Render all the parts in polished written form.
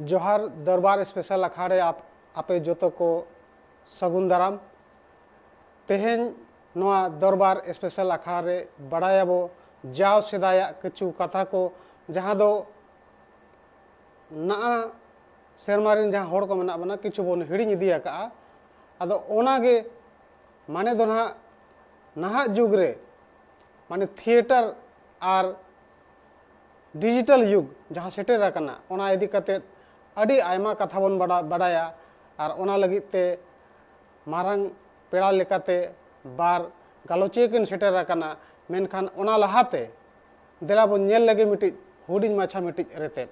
जोहार दरबार स्पेशल अखाड़े आपे जोतो को सगुन दाराम तेहेन नोआ दरबार स्पेशल अखाड़े बड़ायाबो जाव सेदाया किछु कथा को जहाँ दो ना सेरमारिन जहाँ होड़ को मना बना किछु बोन हिड़िंग इदी आका अदो ओनागे माने दो नाहा जुग रे माने थिएटर आर डिजिटल युग जहाँ सेटेर आकना ओना इदी कते अड़ी आयमा कथा बोन बड़ाया और ओना लगित ते मारंग पेड़ा लेकाते बार गालोचिया किन सेटेर आकना मेनखान ओना लहाते देला बोन नेल लगे मिटी हुडिंग माछा मिटी रेते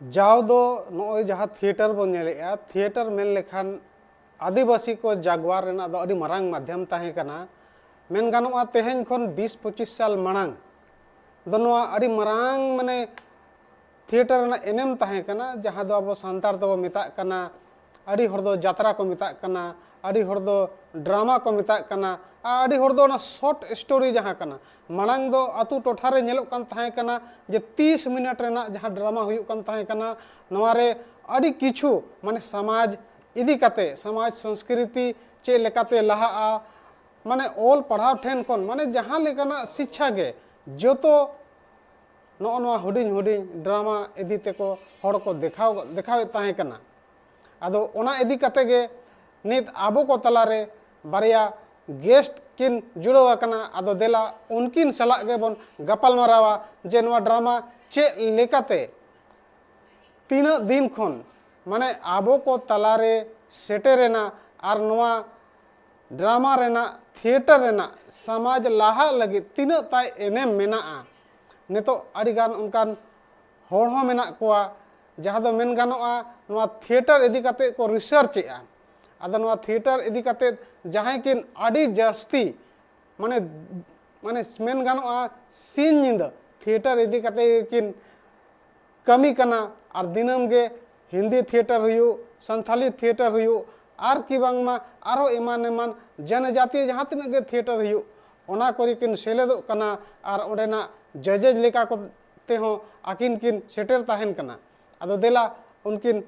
जाव दो नॉय जहाँ थिएटर बन नेलेया थिएटर मेन लेखान आदिवासी को जागवार रेना दो अड़ी मरांग माध्यम ताहे कना मेन गानोआ तेहेन खन 20-25 साल मांग दो नोआ अड़ी मरांग माने थिएटर रेना एनेम ताहे कना जहाँ दो अब सांतार दो मेता कना अड़ी हर दो जात्रा को मेता कना अड़ी हर दो ड्रामा को मेता कना अड़ी हर दो ना शॉर्ट स्टोरी जहाँ कना मांग दो अतु टोठारे नेलोक कान ताहे कना जे 30 मिनट रेना जहाँ ड्रामा हुयुक कान ताहे कना नवारे अड़ी किछु माने समाज इदी कते समाज संस्कृति चे लेकाते लहा माने ओल पढ़ाव ठेन कोन माने जहाँ लेकाना शिक्षा गे जो तो नोआ हुडिंग हुडिंग ड्रामा इदी तेको हड़ को देखाव ताहे कना आदो ओना इदी कते गे नित आबो को तलारे बारिया गेस्ट किन जुड़वा कना आदो देला उनकिन सलाह के बन गपाल मारावा जे नवा ड्रामा चे लेकाते तीन दिन खन माने आबो को तलारे सेटेरेना और नवा ड्रामा रेना थिएटर रेना समाज लाहा लगी तीन ताय एनेम मेना नितो अड़ीगान उनकान होड़ हो मेना कोआ जहाँ दो मेन गानोआ नवा थिएटर इदी काते को रिसर्च आदो नवा थिएटर इदी काते जहाँ किन अड़ी जास्ती माने माने मेन गानोआ सीन निंद थिएटर इदी काते किन कमी कना और दिनम गे हिंदी थिएटर हुयु संथाली थिएटर हुयु आर की बांगमा आरो एमान एमान जनजातीय जहाँ तीन गे थिएटर हुयु ओना कोरी किन सेलेदो कना और ओडेना जजेज लेका को ते हो आकिन किन सेटर ताहेन कना आदो देला उनकिन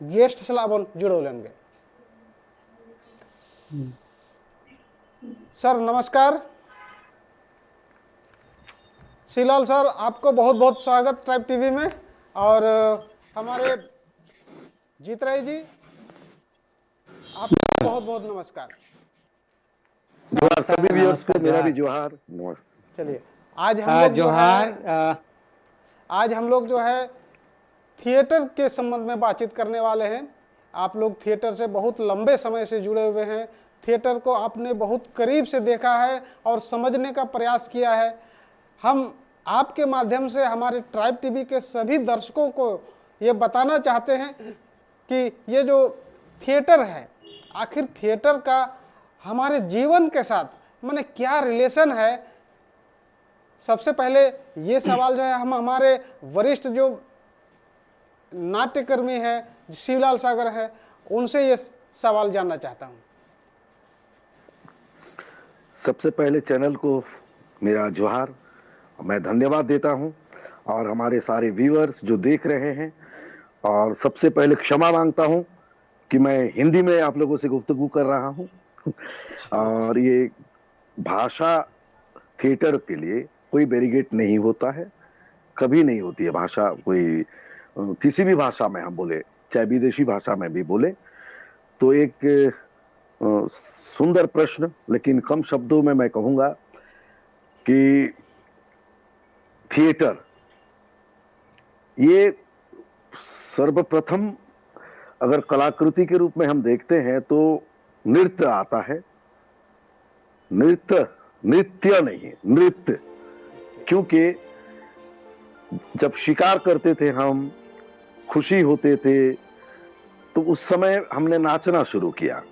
गेस्ट सला बन जुड़ो लेंगे। सर नमस्कार। शिलाल सर आपको बहुत बहुत स्वागत ट्राइब टीवी में। और हमारे जीतराय जी आपको बहुत बहुत नमस्कार। सभी व्यूअर्स को मेरा भी जोहार। चलिए आज हम लोग जोहार आज हम लोग जो है थिएटर के संबंध में बातचीत करने वाले हैं। आप लोग थिएटर से बहुत लंबे समय से जुड़े हुए हैं, थिएटर को आपने बहुत करीब से देखा है और समझने का प्रयास किया है। हम आपके माध्यम से हमारे ट्राइब टीवी के सभी दर्शकों को ये बताना चाहते हैं कि ये जो थिएटर है आखिर थिएटर का हमारे जीवन के साथ माने क्या रिलेशन है। सबसे पहले ये सवाल जो है हम हमारे वरिष्ठ जो नाट्यकर्मी है शिवलाल सागर है उनसे ये सवाल जानना चाहता हूँ। सबसे पहले चैनल को मेरा जोहार, मैं धन्यवाद देता हूं और हमारे सारे व्यूअर्स जो देख रहे हैं, और सबसे पहले क्षमा मांगता हूं कि मैं हिंदी में आप लोगों से गुफ्तगू कर रहा हूं और ये भाषा थिएटर के लिए कोई बैरिगेट नहीं होता है, कभी नहीं होती है भाषा। कोई किसी भी भाषा में हम बोले, चाहे विदेशी भाषा में भी बोले, तो एक सुंदर प्रश्न, लेकिन कम शब्दों में मैं कहूंगा कि थिएटर ये सर्वप्रथम अगर कलाकृति के रूप में हम देखते हैं तो नृत्य आता है। नृत्य नहीं, नृत्य। क्योंकि जब शिकार करते थे हम, खुशी होते थे, तो उस समय हमने नाचना शुरू किया।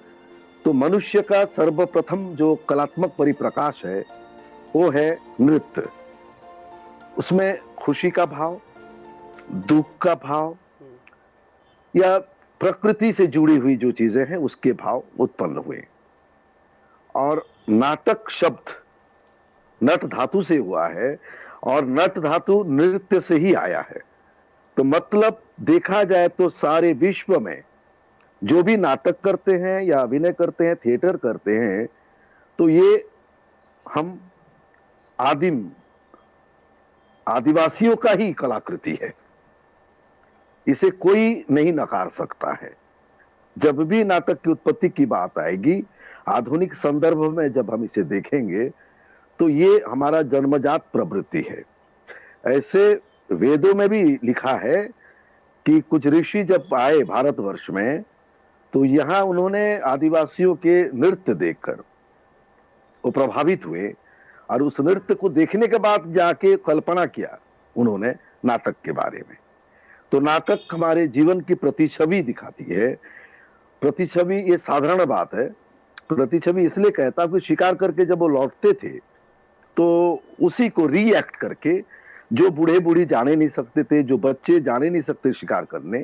तो मनुष्य का सर्वप्रथम जो कलात्मक परिप्रकाश है वो है नृत्य। उसमें खुशी का भाव, दुख का भाव या प्रकृति से जुड़ी हुई जो चीजें हैं उसके भाव उत्पन्न हुए। और नाटक शब्द नट धातु से हुआ है और नट धातु नृत्य से ही आया है। तो मतलब देखा जाए तो सारे विश्व में जो भी नाटक करते हैं या अभिनय करते हैं, थिएटर करते हैं, तो ये हम आदिवासियों का ही कलाकृति है। इसे कोई नहीं नकार सकता है। जब भी नाटक की उत्पत्ति की बात आएगी, आधुनिक संदर्भ में जब हम इसे देखेंगे, तो ये हमारा जन्मजात प्रवृत्ति है। ऐसे वेदों में भी लिखा है कि कुछ ऋषि जब आए भारतवर्ष में, तो यहां उन्होंने आदिवासियों के नृत्य देखकर वो प्रभावित हुए और उस नृत्य को देखने के बाद जाके कल्पना किया उन्होंने नाटक के बारे में। तो नाटक हमारे जीवन की प्रतिछवि दिखाती है। प्रतिछवि ये साधारण बात है। प्रतिछवि इसलिए कहता कि शिकार करके जब वो लौटते थे तो उसी को रीएक्ट करके, जो बूढ़े बूढ़ी जाने नहीं सकते थे, जो बच्चे जाने नहीं सकते शिकार करने,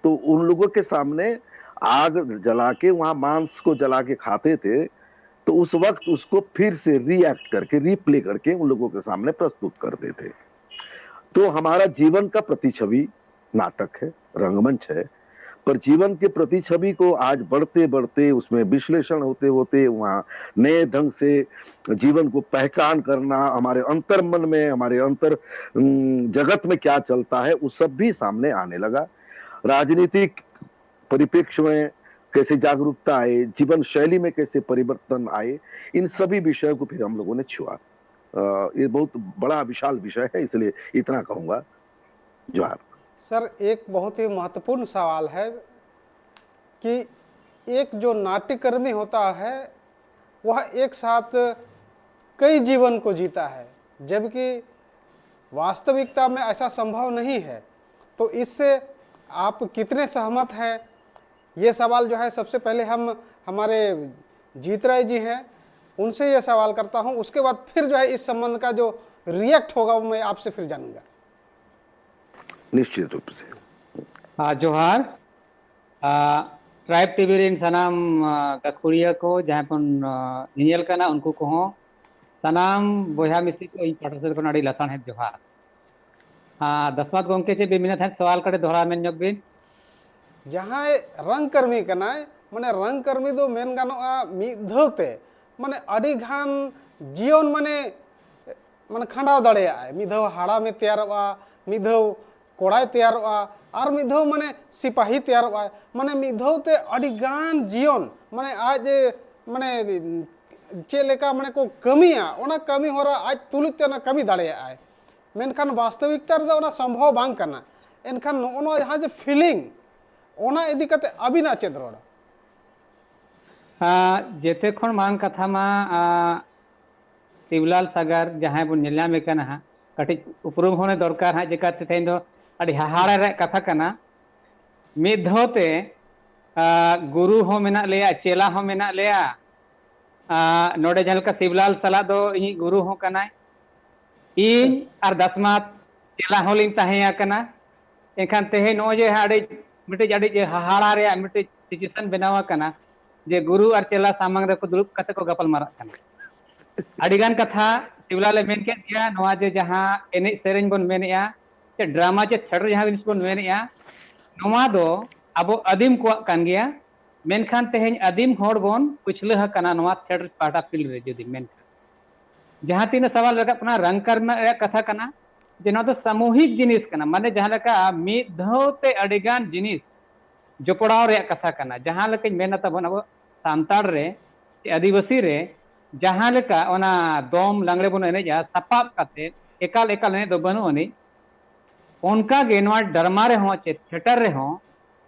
तो उन लोगों के सामने आग जला के वहां मांस को जला के खाते थे। तो उस वक्त उसको फिर से रीएक्ट करके, रीप्ले करके उन लोगों के सामने प्रस्तुत करते थे। तो हमारा जीवन का प्रतिछवि नाटक है, रंगमंच है। पर जीवन के प्रतिछवि को आज बढ़ते बढ़ते, उसमें विश्लेषण होते होते, वहां नए ढंग से जीवन को पहचान करना, हमारे अंतर मन में, हमारे अंतर जगत में क्या चलता है, वो सब भी सामने आने लगा। राजनीतिक परिप्रेक्ष्य में कैसे जागरूकता आए, जीवन शैली में कैसे परिवर्तन आए, इन सभी विषयों को फिर हम लोगों ने छुआ। ये बहुत बड़ा विशाल विषय है, इसलिए इतना कहूंगा। जोहार। सर, एक बहुत ही महत्वपूर्ण सवाल है कि एक जो नाट्यकर्मी होता है वह एक साथ कई जीवन को जीता है, जबकि वास्तविकता में ऐसा संभव नहीं है। तो इससे आप कितने सहमत हैं? ये सवाल जो है सबसे पहले हम हमारे जीत राय जी हैं उनसे ये सवाल करता हूं, उसके बाद फिर जो है इस संबंध का जो रिएक्ट होगा वो मैं आपसे फिर जानूंगा। निश्चित रूप से। जोहार ट्राइब टीवी रेन सनाम गाखुरिया को जहाँ पन नियल कना उनको को सनाम बोया मिसी को इन पाठशाला को नाड़ी लसान है। जोहार दसमात गोंके से बेमिना था सवाल करे दोहरा में जब बिन जहाँ रंगकर्मी कनाय माने रंगकर्मी दो मेन गानोआ मिधवते माने अड़ी घान जीवन माने माने खंडाव दाड़ेया मिधव हाड़ा में तैयारोआ, मिधव कोड़ाय तैयारोआ और मिधव माने सिपाही तैयारोआ, माने मिधवते अड़ी गान जीवन माने आज माने चेलेका माने को कमिया ओना कमी हो रहा आज तुलुत ना कमी दाड़ेया मेनखान वास्तविकता रे ओना संभव बांग कना। एनखान ओना जहाँ जे फीलिंग ओना इदी कते अबिना चेद रोड़ा जेते खन मांग कथा मा शिवलाल सागर जहाँ बन नेला में कना हा कटी उपरुम होने दरकार हा जेका तेन दो अड़ी हाहाड़ा रे कथा कना। मिद धोते गुरु हो मेना लेया, चेला हो मेना लेया, नोडे जहल का शिवलाल सला दो इ गुरु हो कना, इन और दसमात चेला हो लिंग ताहेया कना। एखान तेहे नो जे हाड़े मिटे जाड़ी जे हाहाड़ा रे मिटे सिचुएशन बनावा कना जे गुरु और चेला सामंग रे को दुरुप कते को गपल मारा कना। अडिगान कथा शिवलाल मेन के दिया नवा जे जहां एने सेरेंज बन मेनेया चे ड्रामा चे थेटर जहां जिनिस बन मेनेया नवा दो अबो आदिम को कान गया। मेनखान तेहेन आदिम होड़ बन पुछले कना नवा थेटर पाटा फिल्ड रे जदी मेन जहां तीन सवाल रखा अपना रंगकर में कथा कना जे नवा दो सामूहिक जिनिस कना माने जहां लका मिद धोते अडिगान जिनिस जोपड़ाव रे कथा कना। जहां लका मेना तबन अब सांताड़ रे आदिवासी रे जहां लका ओना दोम लांगड़े बन एनेजा सपाप काते एकाल एकाल ने दो बनु अनि उनका गे नवा डरमा रे हो चे थिएटर रे हो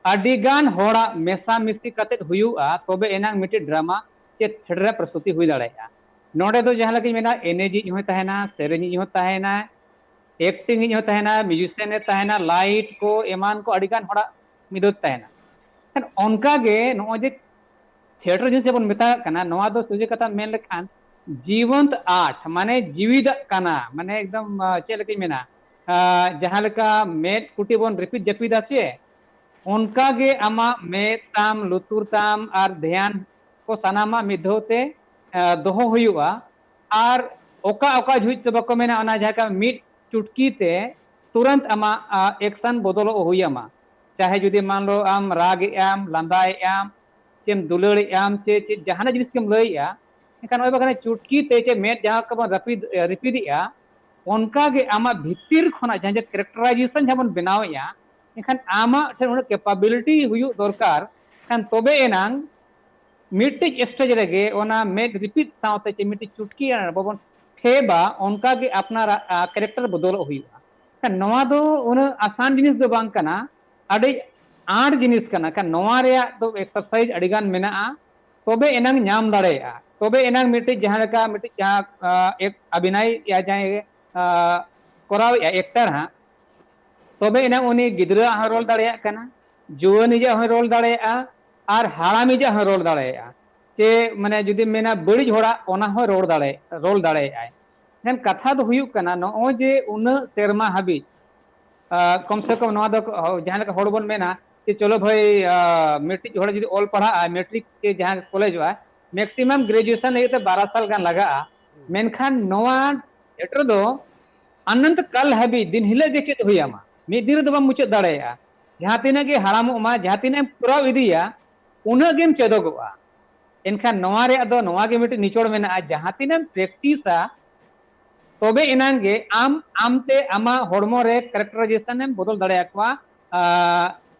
अडिगान होड़ा मेसा मिसी काते हुयुआ तबे एनांग मिटे ड्रामा चे थिएटर प्रस्तुति हुई दाड़ेया। नोडे दो जहां लका मेना एनेजी हो तहना, सेरेनी हो तहना, एक्टिंग हो तहना, म्यूजिशियन तहना, लाइट को एमान को अडिगान होड़ा मिदुत तहना। उनका गे नो जे थिएटर जिसे बन मेता कना नवा दो सुजे कथा मेन लेखान जीवंत आर्ट माने जीवित कना माने एकदम चे लकी मेना जहां लका मेट कुटी बन रिपीट जपीद आछे उनका गे आमा मेट ताम लुतुर ताम और ध्यान को सनामा मिधोते दोहो हुयुआ और ओका ओका झुज तो बको मेना ओना जहां का मिट चुटकी ते तुरंत आमा एक्शन बदलो हुयामा। चाहे जुदी मान लो आम राग आम लंदाय आम चेम दुलड़ आम चे जहां जिनिस केम लइया एखान ओय बगने चुटकी ते चे मेट जहां का रपीद रिपीदिया उनका गे आमा भितिर खना जहां जे कैरेक्टराइजेशन जहां बन बनावया एखान आमा ठे उन कैपेबिलिटी हुयु दरकार खान तबे एनांग मिट्टी स्टेज रेगे ओना मेट रिपीट सावते चे मिट्टी चुटकी बबन ठेबा उनका गे अपना कैरेक्टर बदल हुयुआ। खान नवा दो उन आसान जिनिस दो बांग कना अडे आठ जिनिस कना का नवा रे तो एक्सरसाइज अडिगान मेना तबे एनांग नाम दाड़ेया तबे एनांग मिट्टी जहां लका मिट्टी जहां एक अभिनय या जाए कराव या एक्टर हां तबे एनांग उनी गिदरा हां रोल दाड़ेया कना, जुवानी जा हां रोल दाड़ेया और हाड़ामी जा हां रोल दाड़ेया चे माने जुदी मेना बड़ी होड़ा ओना हो रोल दाड़ेया। नेन कथा दो हुयु कना नो जे उन सेरमा हाबी कम से कम नवा दो जहां लका होड़ बन मेना कि चलो भाई मेट्रिक होड़ा जुदी ऑल पढ़ा मेट्रिक के जहां कॉलेज हुआ मैक्सिमम ग्रेजुएशन लगे तो 12 साल गान लगा मेनखान नवा एटर दो अनंत काल हाबी दिन हिले देखे तो हुयामा मिद दिन दो मुचाद दाड़ेया जहां तीना गे हाड़ामोमा जहां तीना पुराव इदिया उना गेम चेदोगोआ। एनखान नवा रे दो नवा गे मिटे निचोड़ मेना जहां तीना प्रैक्टिसा तबे एनांग गे आम आमते आमा होड़मो रे कैरेक्टराइजेशन एम बदल दाड़ेया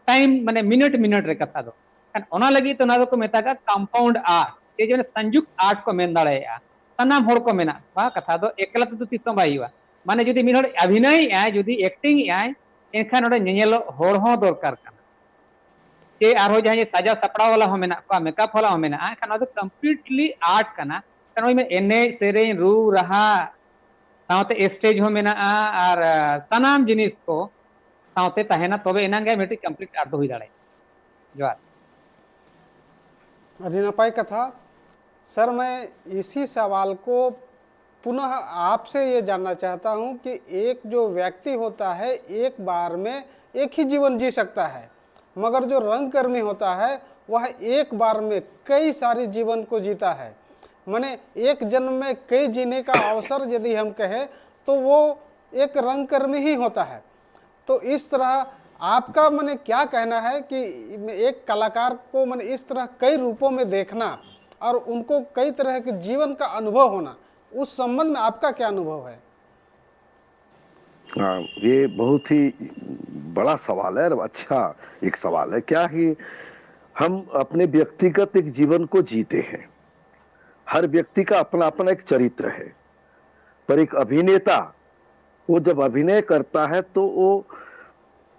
टाइम माने मिनट मिनट रे कथा दो ओना लगी तो ना को मेता का कंपाउंड आर्ट ये जो संयुक्त आर्ट को मेन दाड़ेया सनाम होड़ को मेना बा कथा दो एकला तो तीसो बाई हुआ माने जुदी मिन होड़ अभिनय आय जुदी एक्टिंग आय एनखान ओडे नेनेलो होड़ हो दरकार का के आरो जहां साजा सपड़ा वाला हो मेना को मेकअप वाला हो मेना खान दो कंप्लीटली आर्ट कना कारण में एने सेरे रू रहा सावते स्टेज हो मेना और सनाम जिनिस को सावते तहेना तबे एनांगे मेटी कंप्लीट आर्ट हुई दाड़े जोहार अरे नपाई कथा सर, मैं इसी सवाल को पुनः आपसे ये जानना चाहता हूँ कि एक जो व्यक्ति होता है एक बार में एक ही जीवन जी सकता है, मगर जो रंगकर्मी होता है वह एक बार में कई सारी जीवन को जीता है। माने एक जन्म में कई जीने का अवसर यदि हम कहें तो वो एक रंगकर्मी ही होता है। तो इस तरह आपका माने क्या कहना है कि एक कलाकार को माने इस तरह कई रूपों में देखना और उनको कई तरह के जीवन का अनुभव होना, उस संबंध में आपका क्या अनुभव है? हाँ, ये बहुत ही बड़ा सवाल है और अच्छा एक सवाल है। क्या कि हम अपने व्यक्तिगत एक जीवन को जीते हैं, हर व्यक्ति का अपना अपना एक चरित्र है, पर एक अभिनेता वो जब अभिनय करता है तो वो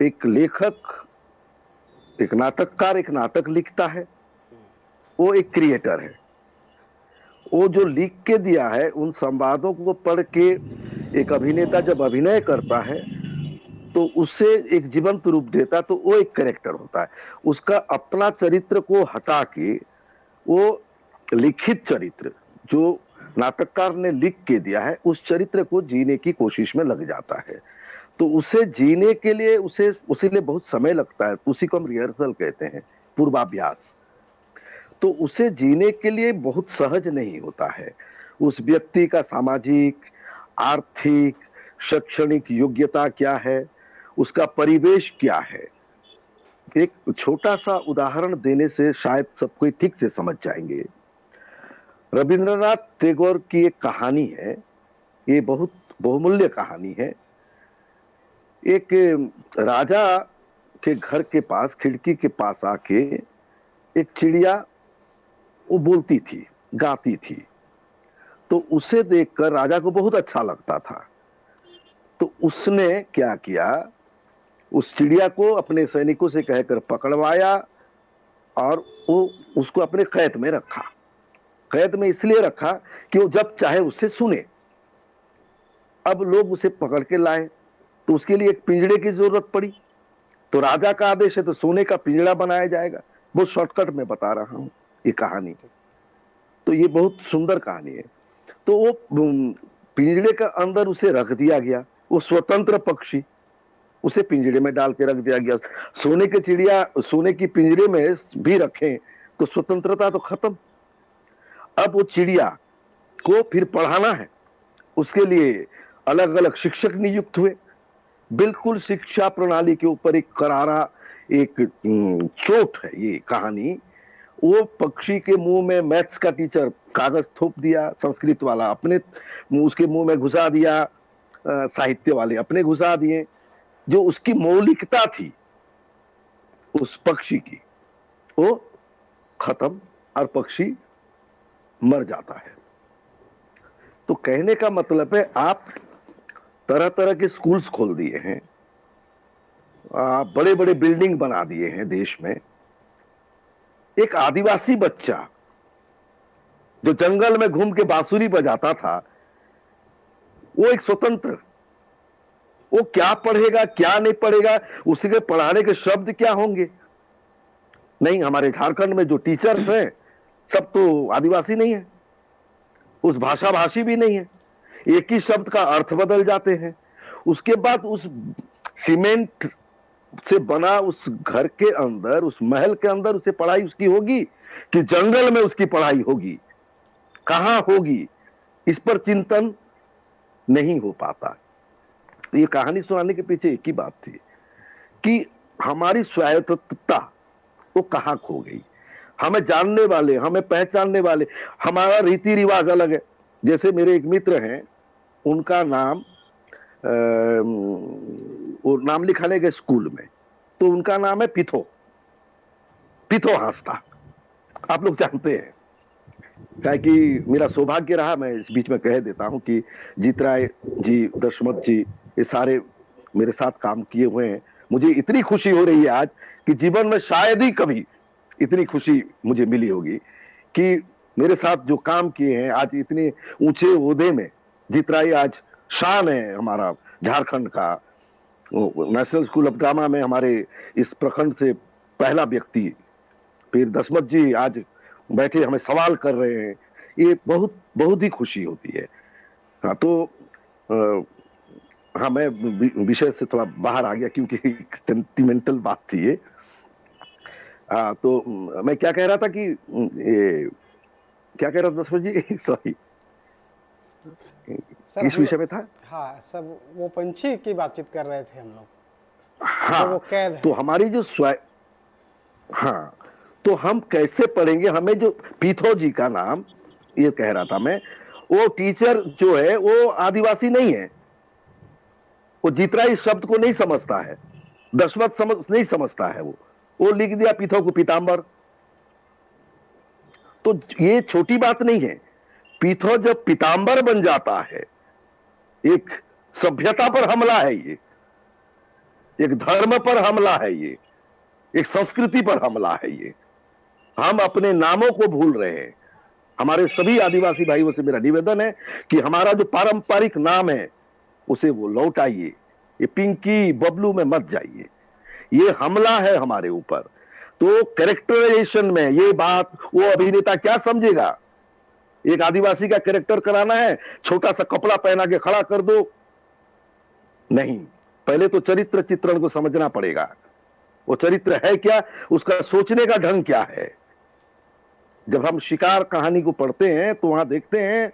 एक लेखक, एक नाटककार एक नाटक लिखता है, वो एक क्रिएटर है। वो जो लिख के दिया है उन संवादों को पढ़ के एक अभिनेता जब अभिनय करता है तो उससे एक जीवंत रूप देता है, तो वो एक कैरेक्टर होता है। उसका अपना चरित्र को हटा के वो लिखित चरित्र जो नाटककार ने लिख के दिया है उस चरित्र को जीने की कोशिश में लग जाता है। तो उसे जीने के लिए उसी लिए बहुत समय लगता है, उसी को हम रिहर्सल कहते हैं, पूर्वाभ्यास। तो उसे जीने के लिए बहुत सहज नहीं होता है। उस व्यक्ति का सामाजिक, आर्थिक, शैक्षणिक योग्यता क्या है, उसका परिवेश क्या है। एक छोटा सा उदाहरण देने से शायद सब कोई ठीक से समझ जाएंगे। रविंद्रनाथ टैगोर की एक कहानी है, ये बहुत बहुमूल्य कहानी है। एक राजा के घर के पास खिड़की के पास आके एक चिड़िया वो बोलती थी, गाती थी। तो उसे देखकर राजा को बहुत अच्छा लगता था। तो उसने क्या किया, उस चिड़िया को अपने सैनिकों से कहकर पकड़वाया और वो उसको अपने कैद में रखा। कैद में इसलिए रखा कि वो जब चाहे उससे सुने। अब लोग उसे पकड़ के लाए तो उसके लिए एक पिंजड़े की जरूरत पड़ी। तो राजा का आदेश है तो सोने का पिंजड़ा बनाया जाएगा। बहुत शॉर्टकट में बता रहा हूं ये कहानी, तो ये बहुत सुंदर कहानी है। तो वो पिंजड़े के अंदर उसे रख दिया गया, वो स्वतंत्र पक्षी, उसे पिंजड़े में डाल के रख दिया गया। सोने के चिड़िया सोने की पिंजड़े में भी रखें तो स्वतंत्रता तो खत्म। अब वो चिड़िया को फिर पढ़ाना है, उसके लिए अलग अलग शिक्षक नियुक्त हुए। बिल्कुल शिक्षा प्रणाली के ऊपर एक करारा एक चोट है ये कहानी। वो पक्षी के मुंह में मैथ्स का टीचर कागज थोप दिया, संस्कृत वाला अपने उसके मुंह में घुसा दिया, साहित्य वाले अपने घुसा दिए। जो उसकी मौलिकता थी उस पक्षी की वो खत्म और पक्षी मर जाता है। तो कहने का मतलब है आप तरह तरह के स्कूल्स खोल दिए हैं, बड़े बड़े बिल्डिंग बना दिए हैं देश में। एक आदिवासी बच्चा जो जंगल में घूम के बांसुरी बजाता था वो एक स्वतंत्र, वो क्या पढ़ेगा क्या नहीं पढ़ेगा, उसके पढ़ाने के शब्द क्या होंगे। नहीं, हमारे झारखंड में जो टीचर्स हैं सब तो आदिवासी नहीं है, उस भाषा भाषी भी नहीं है। एक ही शब्द का अर्थ बदल जाते हैं। उसके बाद उस सीमेंट से बना उस घर के अंदर, उस महल के अंदर उसे पढ़ाई उसकी होगी कि जंगल में उसकी पढ़ाई होगी, कहां होगी, इस पर चिंतन नहीं हो पाता। ये कहानी सुनाने के पीछे एक ही बात थी कि हमारी स्वायत्तता वो कहां खो गई। हमें जानने वाले, हमें पहचानने वाले, हमारा रीति रिवाज अलग है। जैसे मेरे एक मित्र हैं, उनका नाम वो नाम लिखाने गए स्कूल में, तो उनका नाम है पिथो। पीथो हंसता। आप लोग जानते हैं क्या कि मेरा सौभाग्य रहा, मैं इस बीच में कह देता हूं कि जीत राय जी, दशमत जी, ये सारे मेरे साथ काम किए हुए हैं। मुझे इतनी खुशी हो रही है आज कि जीवन में शायद ही कभी इतनी खुशी मुझे मिली होगी कि मेरे साथ जो काम किए हैं आज इतने ऊंचे ओहदे में। जीत राय आज शान है हमारा झारखंड का। नेशनल स्कूल ऑफ ड्रामा में हमारे इस प्रखंड से पहला व्यक्ति, फिर दशमत जी आज बैठे हमें सवाल कर रहे हैं। ये बहुत बहुत ही खुशी होती है। हाँ, तो हाँ, मैं विषय से थोड़ा बाहर आ गया क्योंकि सेंटिमेंटल बात थी ये। हाँ, तो मैं क्या कह रहा था कि क्या कह रहा था दशमत जी? सॉरी, किस विषय में था? हाँ, सब वो पंछी की बातचीत कर रहे थे हम लोग। हाँ, वो कैद है। तो हमारी जो हाँ, तो हम कैसे पढ़ेंगे? हमें जो पीथो जी का नाम, ये कह रहा था मैं, वो टीचर जो है वो आदिवासी नहीं है। वो जीतरा इस शब्द को नहीं समझता है, दशमत नहीं समझता है। वो लिख दिया पीथो को पीतांबर। तो ये छोटी बात नहीं है। पीथो जब पीतांबर बन जाता है, एक सभ्यता पर हमला है ये, एक धर्म पर हमला है ये, एक संस्कृति पर हमला है ये। हम अपने नामों को भूल रहे हैं। हमारे सभी आदिवासी भाइयों से मेरा निवेदन है कि हमारा जो पारंपरिक नाम है उसे वो लौटाइए। ये पिंकी बबलू में मत जाइए। ये हमला है हमारे ऊपर। तो कैरेक्टराइजेशन में ये बात वो अभिनेता क्या समझेगा? एक आदिवासी का कैरेक्टर कराना है, छोटा सा कपड़ा पहना के खड़ा कर दो? नहीं, पहले तो चरित्र चित्रण को समझना पड़ेगा। वो चरित्र है क्या, उसका सोचने का ढंग क्या है। जब हम शिकार कहानी को पढ़ते हैं तो वहां देखते हैं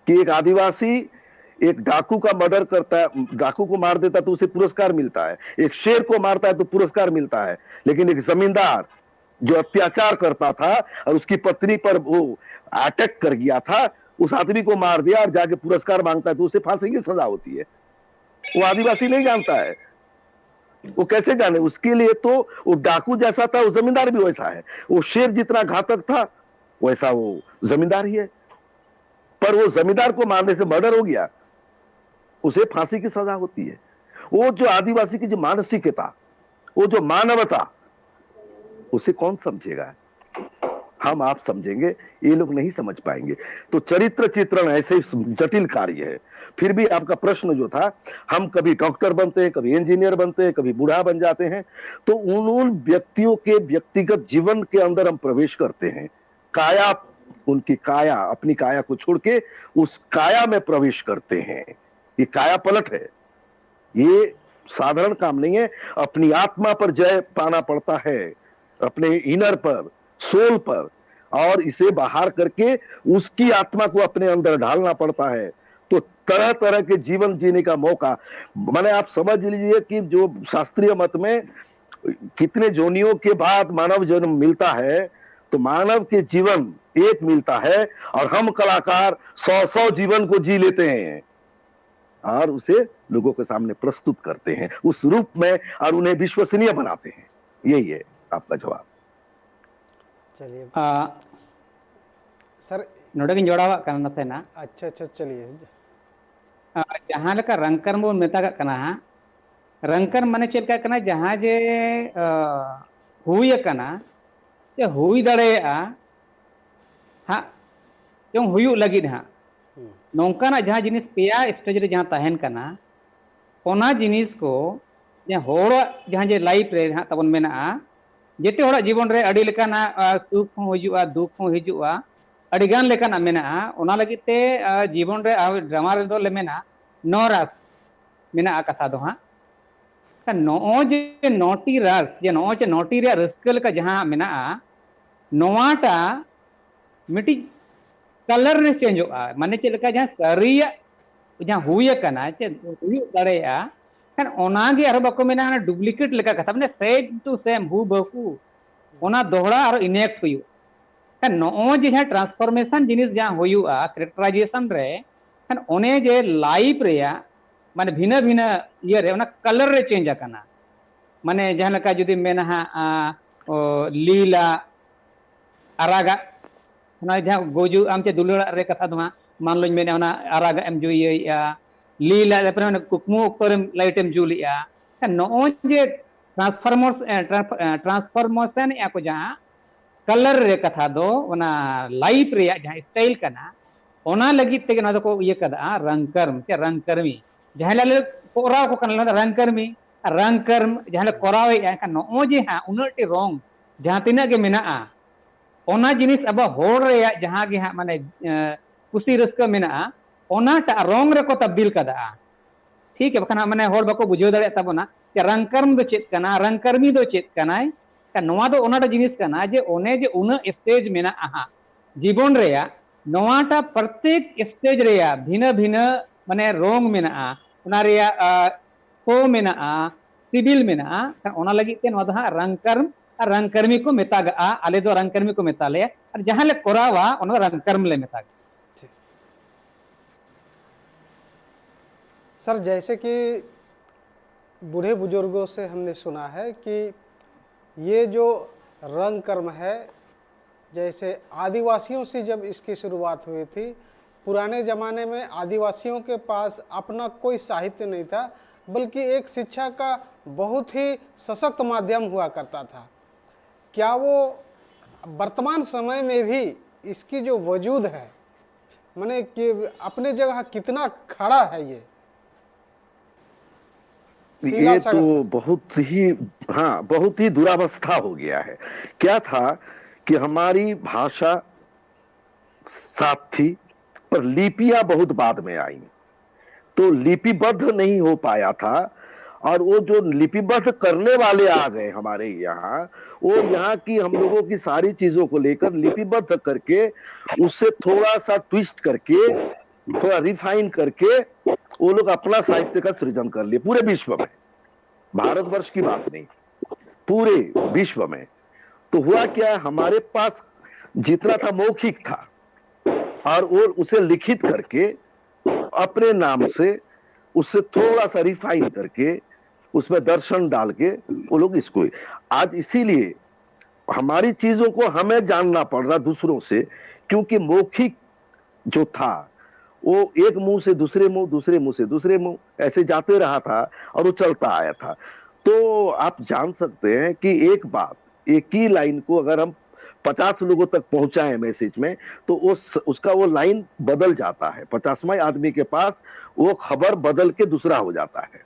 कि एक आदिवासी एक डाकू का मर्डर करता है, डाकू को मार देता है तो उसे पुरस्कार मिलता है। एक शेर को मारता है तो पुरस्कार मिलता है। लेकिन एक जमींदार जो अत्याचार करता था और उसकी पत्नी पर वो अटैक कर गया था, उस आदमी को मार दिया और जाके पुरस्कार मांगता है तो उसे फांसी की सजा होती है। वो आदिवासी नहीं जानता है। वो कैसे जाने? उसके लिए तो वो डाकू जैसा था, वो जमींदार भी वैसा है। वो शेर जितना घातक था वैसा वो जमींदार ही है। पर वो जमींदार को मारने से मर्डर हो गया, उसे फांसी की सजा होती है। वो जो आदिवासी की जो मानसिकता, वो जो मानवता, उसे कौन समझेगा? हम आप समझेंगे, ये लोग नहीं समझ पाएंगे। तो चरित्र चित्रण ऐसे जटिल कार्य है। फिर भी आपका प्रश्न जो था, हम कभी डॉक्टर बनते हैं, कभी इंजीनियर बनते हैं, कभी बूढ़ा बन जाते हैं, तो उन व्यक्तियों के व्यक्तिगत जीवन के अंदर हम प्रवेश करते हैं। काया, उनकी काया, अपनी काया को छोड़ के उस काया में प्रवेश करते हैं। ये काया पलट है, ये साधारण काम नहीं है। अपनी आत्मा पर जय पाना पड़ता है, अपने इनर पर, सोल पर, और इसे बाहर करके उसकी आत्मा को अपने अंदर ढालना पड़ता है। तो तरह तरह के जीवन जीने का मौका, माने आप समझ लीजिए कि जो शास्त्रीय मत में कितने जोनियों के बाद मानव जन्म मिलता है, तो मानव के जीवन एक मिलता है और हम कलाकार 100 जीवन को जी लेते हैं और उसे लोगों के सामने प्रस्तुत करते हैं उस रूप में और उन्हें विश्वसनीय बनाते हैं। यही है आपका जवाब। चलिए सर, नोडे जोड़ा ना। अच्छा अच्छा, चलिए। जहाँ लेका रंकर बन मेता कना, रंकर माने चलका कना जहाँ जे हुई कना जे हुई दड़ेया हाँ जो हुई लगिद हाँ नौकाना जहाँ जिनिस पेया स्टेज रे जहाँ तहन कना ओना जिनिस को जहाँ होड़ा जहाँ जे लाइफ रे हाँ तबन मेना जेते होड़ा जीवन रे अड़ी लेकाना सुख हो हिजुआ, दुख हो हिजुआ, अड़ीगान लेकाना मेना। ओना लगिते जीवन रे ड्रामा रे दो ले मेना नौरास मेना कथा दो हाँ नो जे नोटी रस जे नो जे नोटी रे रस्कल का जहाँ मेना नोवाटा मिटी कलर ने चेंज होगा। माने चलका जहाँ सरिया जहाँ हुई कना चे हुई दड़ेया kan onage aro bako mena ana duplicate leka kata mane same to same hu baku ona dohra aro inex huyu kan no je ha transformation jinis jahan huyu a characterization re kan one je life re ya mane bhina bhina ye re ona color re change akana mane jahan leka judi mena ha लीला आरागा ना जहाँ गोजू आम चे दुलड़ा रे कथा दो मान लो मेने ना आरागा एम जुइया लीला लेपने ना कुकमु ओक्टोरम लाइटम जुलिया नो जे ट्रांसफॉर्मेशन या को जहाँ कलर रे कथा दो वना लाइफ रे जहाँ स्टाइल कना ओना लगी ते ना को ये कदा रंगकर्म चे रंगकर्मी जहाँ ले कोरा को कना रंगकर्मी रंगकर्म जहाँ ले कोरावे या नो जे हाँ उन्नति रोंग जहाँ तिना के मेना ओना जिनिस अब होड़ रे जहाँ गे हाँ माने कुसी रस्का मेना ओना टा रोंग रे को तब्दील कदा ठीक है बखाना माने होड़ बको बुझो दाड़े तबना कि रंगकर्म दो चेत कना रंगकर्मी दो चेत कनाय का नोवा दो ओनाटा जिनिस कना जे ओने जे उन स्टेज मेना आहा जीवन रे नोवाटा प्रत्येक स्टेज रे भिन्न भिन्न माने रोंग मेना ओना रे को मेना सिविल मेना ओना लगी ते नोवा दा रंगकर्म और रंगकर्मी को मेतागा आले दो रंगकर्मी को मेताले और जहां ले कोरावा ओना रंगकर्म ले मेतागा। सर जैसे कि बूढ़े बुजुर्गों से हमने सुना है कि ये जो रंग कर्म है जैसे आदिवासियों से जब इसकी शुरुआत हुई थी, पुराने ज़माने में आदिवासियों के पास अपना कोई साहित्य नहीं था बल्कि एक शिक्षा का बहुत ही सशक्त माध्यम हुआ करता था। क्या वो वर्तमान समय में भी इसकी जो वजूद है माने कि अपने जगह कितना खड़ा है ये तो बहुत ही दुरावस्था हो गया है। क्या था कि हमारी भाषा साथ थी पर लिपियां बहुत बाद में आई, तो लिपिबद्ध नहीं हो पाया था और वो जो लिपिबद्ध करने वाले आ गए हमारे यहाँ, वो यहाँ की हम लोगों की सारी चीजों को लेकर लिपिबद्ध करके उससे थोड़ा सा ट्विस्ट करके थोड़ा रिफाइन करके वो लोग अपना साहित्य का सृजन कर लिए पूरे विश्व में, भारतवर्ष की बात नहीं, पूरे विश्व में। तो हुआ क्या, हमारे पास जितना था मौखिक था और वो उसे लिखित करके अपने नाम से उससे थोड़ा सा रिफाइन करके उसमें दर्शन डाल के वो लोग इसको आज, इसीलिए हमारी चीजों को हमें जानना पड़ रहा दूसरों से, क्योंकि मौखिक जो था वो एक मुंह से दूसरे मुंह, दूसरे मुंह से दूसरे मुंह ऐसे जाते रहा था और वो चलता आया था। तो आप जान सकते हैं कि एक बात, एक ही लाइन को अगर हम 50 लोगों तक पहुंचाएं मैसेज में तो उसका वो लाइन बदल जाता है। 50वां आदमी के पास वो खबर बदल के दूसरा हो जाता है।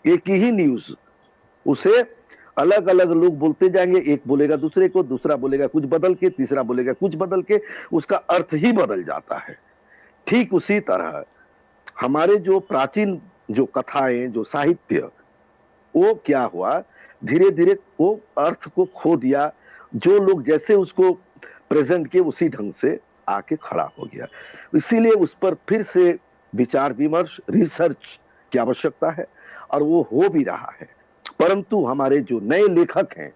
एक ही न्यूज उसे अलग अलग लोग बोलते जाएंगे, एक बोलेगा दूसरे को, दूसरा बोलेगा कुछ बदल के, तीसरा बोलेगा कुछ बदल के, उसका अर्थ ही बदल जाता है। ठीक उसी तरह हमारे जो प्राचीन जो कथाएं, जो साहित्य, वो क्या हुआ, धीरे धीरे वो अर्थ को खो दिया। जो लोग जैसे उसको प्रेजेंट किए उसी ढंग से आके खड़ा हो गया। इसीलिए उस पर फिर से विचार विमर्श, रिसर्च की आवश्यकता है और वो हो भी रहा है। परंतु हमारे जो नए लेखक हैं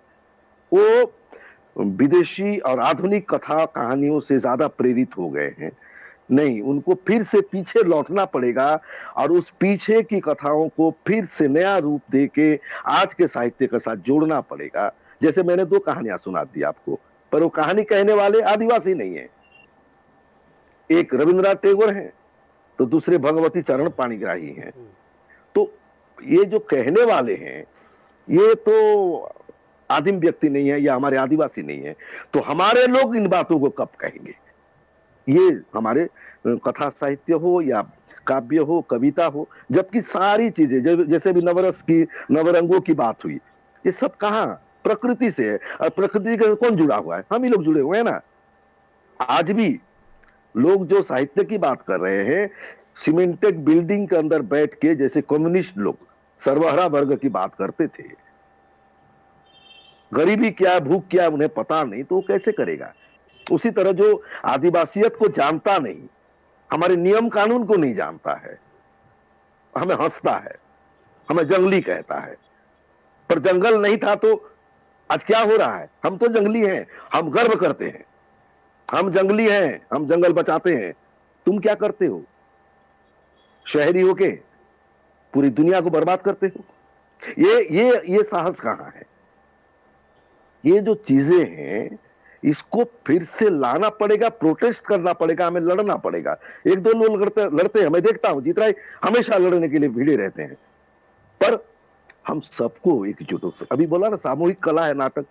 वो विदेशी और आधुनिक कथा कहानियों से ज्यादा प्रेरित हो गए हैं। नहीं, उनको फिर से पीछे लौटना पड़ेगा और उस पीछे की कथाओं को फिर से नया रूप देके आज के साहित्य के साथ जोड़ना पड़ेगा। जैसे मैंने 2 कहानियां सुना दी आपको, पर वो कहानी कहने वाले आदिवासी नहीं है। एक रविंद्रनाथ टैगोर हैं तो दूसरे भगवती चरण पाणिग्राही हैं। तो ये जो कहने वाले हैं ये तो आदिम व्यक्ति नहीं है या हमारे आदिवासी नहीं है। तो हमारे लोग इन बातों को कब कहेंगे? ये हमारे कथा साहित्य हो या काव्य हो, कविता हो, जबकि सारी चीजें जैसे भी नवरस की, नवरंगों की बात हुई, ये सब कहाँ प्रकृति से है। और प्रकृति का कौन जुड़ा हुआ है? हम ही लोग जुड़े हुए हैं ना। आज भी लोग जो साहित्य की बात कर रहे हैं, सीमेंटेड बिल्डिंग के अंदर बैठ के जैसे कम्युनिस्ट लोग सर्वहारा वर्ग की बात करते थे, गरीबी क्या, भूख क्या उन्हें पता नहीं, तो वो कैसे करेगा? उसी तरह जो आदिवासियत को जानता नहीं, हमारे नियम कानून को नहीं जानता है, हमें हंसता है, हमें जंगली कहता है। पर जंगल नहीं था तो आज क्या हो रहा है? हम तो जंगली हैं, हम गर्व करते हैं, हम जंगली हैं, हम जंगल बचाते हैं। तुम क्या करते हो? शहरी होके पूरी दुनिया को बर्बाद करते हो। ये साहस कहां है? ये जो चीजें हैं इसको फिर से लाना पड़ेगा, प्रोटेस्ट करना पड़ेगा, हमें लड़ना पड़ेगा। एक दो लोग लड़ते हैं, मैं देखता हूं जीत राय हमेशा लड़ने के लिए भिड़े रहते हैं, पर हम सबको एकजुट हो। अभी बोला ना सामूहिक कला है नाटक,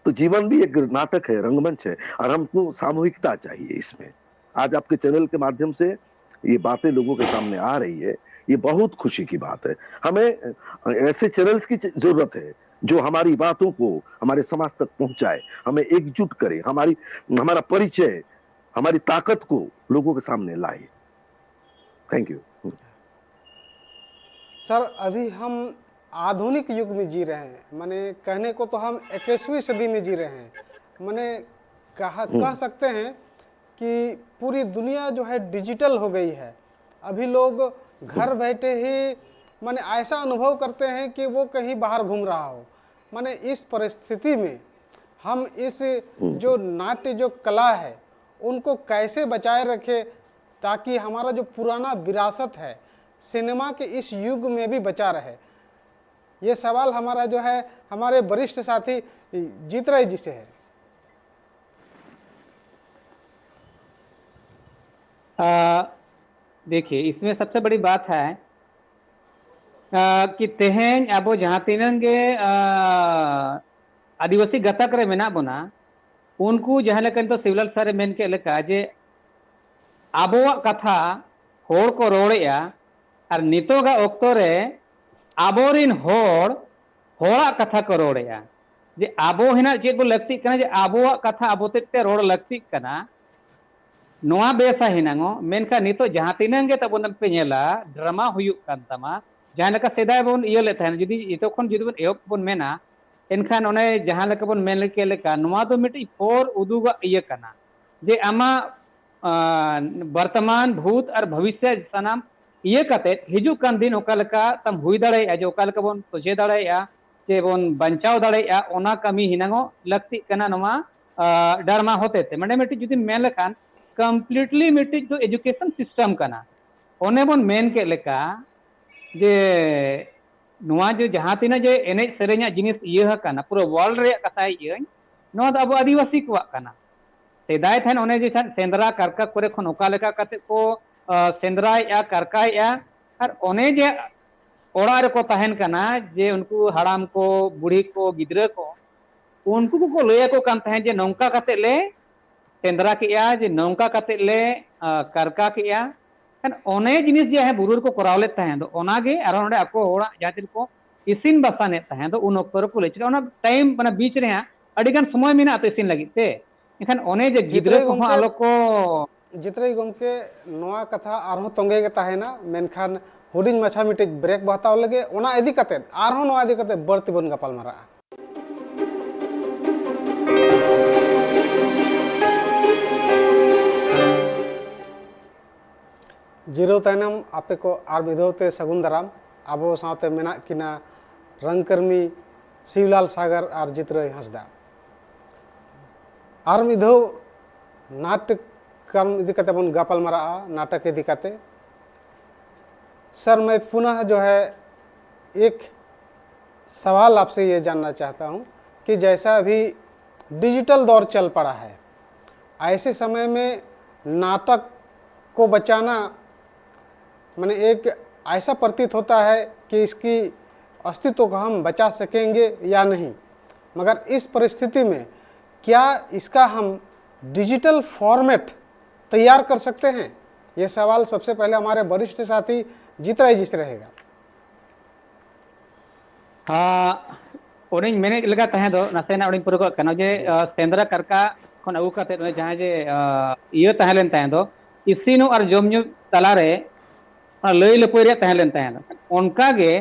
तो जीवन भी एक नाटक है, रंगमंच है, और हमको सामूहिकता चाहिए इसमें। आज आपके चैनल के माध्यम से ये बातें लोगों के सामने आ रही है, ये बहुत खुशी की बात है। हमें ऐसे चैनल्स की जरूरत है जो हमारी बातों को हमारे समाज तक पहुंचाए, हमें एकजुट करे, हमारा परिचय, हमारी ताकत को लोगों के सामने लाए। Thank you sir. अभी हम आधुनिक युग में जी रहे हैं, माने कहने को तो हम 21वीं सदी में जी रहे हैं। माने कह सकते हैं कि पूरी दुनिया जो है डिजिटल हो गई है। अभी लोग घर बैठे ही माने ऐसा अनुभव करते हैं कि वो कहीं बाहर घूम रहा हो। माने इस परिस्थिति में हम इस जो नाट्य जो कला है उनको कैसे बचाए रखें ताकि हमारा जो पुराना विरासत है सिनेमा के इस युग में भी बचा रहे। ये सवाल हमारा जो है हमारे वरिष्ठ साथी जीत राय जी से है। देखिए, इसमें सबसे बड़ी बात है कि तेहें अब जहाँ तीन गे आदिवासी गतक रे मेना बोना उनको जहाँ लेकिन तो सिवलाल सर मेन के लेका जे आबोआ कथा होड़ को रोड़ेया और नितोगा ओक्तो रे आबोरिन होड़ा कथा को रोड़ेया जे आबो हिना जे को लगती कना जे आबोआ कथा आबोते ते रोड़ लगती कना नोआ बेसा हिनांगो मेनका नितो जहाँ तीन गे तबन पे नेला ड्रामा हुयुक कान तमा जहाँ लेका सेदाय बोन इयो ले थान जुदी इतो खन जुदी बोन एहब बोन मेना एनखान ओने जहाँ लेका बोन मेन लेके लेका नोआ तो मिटी फोर उदुगा इये कना जे आमा वर्तमान भूत और भविष्य सनाम इये कते हिजुक कान दिन ओका लेका तम हुई दाड़ेया जे ओका लेका बोन सोचे दाड़ेया जे बोन बंचाव दाड़ेया ओना कमी हिनांगो लगती कना नोमा ड्रामा होते थे माने मिटी जुदी मेन लेखान कम्प्लीटली मिटी जो एजुकेशन सिस्टम कना ओने बोन मेन के लेका जे नुआ जो जहाँ तीना जे एने सेरेन्या जिनिस इये हकाना पूरा वर्ल्ड रे कथा इये नुआ द अब आदिवासी को कना सेदाय थान ओने जे सेंद्रा कारका करे खन ओका लेका कते को सेंद्रा या कारका या और ओने जे ओड़ा रे को तहन कना जे उनको हराम को बुढ़ी को गिद्रा को उनको को लय को कान तहन जे नौका कते ले सेंद्रा के या जे नौका कते ले कारका के या ओने जिनिस जे है बुरुर को करावले तहन दो ओनागे आरो नडे ako होड़ा जातिन को इसिन बसाने तहन दो उन ऑक्टर को लेचले ओना टाइम माने बीच रे अडिगन समय मेना तो इसिन लगी ते एखान ओने जे गिद्रा को आलो को जितरे गमके नोआ कथा आरो तंगे के ताहेना मेनखान हुडिंग माछा मिटे ब्रेक बहताव लगे ओना इदी कते आरो नोआ इदी कते बर्ती बन गपाल मारा। जीरो तैनम आपे को आर विधोते सगुन दाराम आबो साथे मेना किना रंगकर्मी शिवलाल सागर और जितराय हंसदा आर मिधो नाटक कम इदी कते बन गपाल मारा नाटक इदी कते। सर मैं पुनः जो है एक सवाल आपसे ये जानना चाहता हूँ कि जैसा अभी डिजिटल दौर चल पड़ा है ऐसे समय में नाटक को बचाना माने एक ऐसा प्रतीत होता है कि इसकी अस्तित्व को हम बचा सकेंगे या नहीं, मगर इस परिस्थिति में क्या इसका हम डिजिटल फॉर्मेट तैयार कर सकते हैं? ये सवाल सबसे पहले हमारे वरिष्ठ साथी जीत राय जी से रहेगा। हाँ ओरिंग मैंने लगा तहे दो नसेना ओरिंग पुरो कनो जे सेंद्रा करका खन अगु काते जहां जे इयो तहलेन तहे दो इसिनो और जमन्यु तलारे लई लपय रे तहलेन तहे उनका गे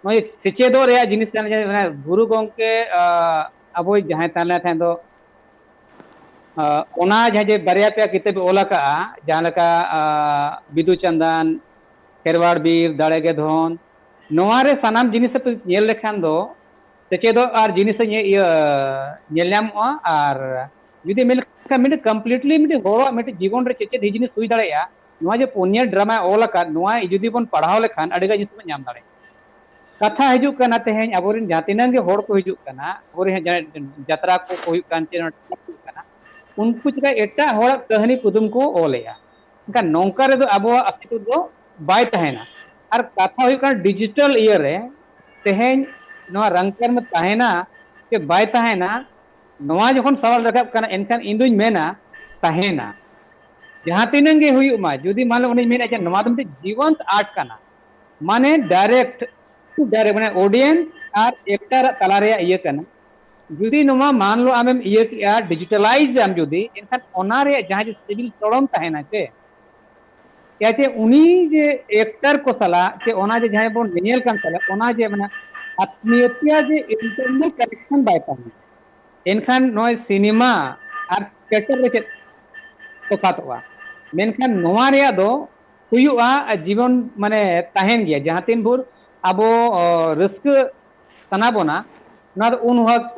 नय सिचेदो रे जिनिस जे गुरु गंके अबो जहां तहले तहे दो ओना जहां जे बारिया पे किताब ओलाका जहां लका बिदु चंदन खेरवाड़ बीर दाड़ेगे धन नोआरे सनाम जिनिस पे नेल लेखान दो सेचेदो और जिनिस नेलनामोआ और जुदी मेलका मिड कंप्लीटली मिड होरो मिड जीवन रे चेचेद जिनिस हुई दाड़ेया नोआ जे पुण्य ड्रामा ओलाका नोआ जुदी बन पढ़ाव लेखान अडिगा जिनिस बन नाम दाड़े कथा हिजुक कना तेहें अबोरिन जहाँ तिनांग गे होड़ को हिजुक कना अबोरिन जत्रा को हुयुक कान चे हुयुक कना उनको चिका एटा होड़ कहानी कुदुम को ओलेया का नौका रे दो अबो अस्तित्व दो बाय तहेना और कथा हुयुक कान डिजिटल ईयर रे तेहें नवा रंगकर में तहेना के बाय तहेना नवा जखन सवाल रखब कना एनखान इंदुई मेना तहेना जहाँ तिनांग गे हुयुक मा जुदी मान लो उनी मेना जे नवा दम जीवंत आर्ट कना माने डायरेक्ट माने ऑडियंस और एक्टर तलारे इये कना जुदी नोमा मान लो आमेम इये किया डिजिटलाइज आम जुदी इनखान ओनारे जहाँ जे सिविल सोड़म तहेना चे क्या चे उनी जे एक्टर को सला चे ओना जे जहाँ बोन नियल कान सला ओना जे माने आत्मीयता जे इंटरनल कनेक्शन बाय तहेना इनखान नोय सिनेमा और थिएटर रे चे तफातवा मेनखान नोवा रे दो हुयुआ जीवन माने तहेन गया जहाँ तीन भोर अबो रिस्क सना बोना ना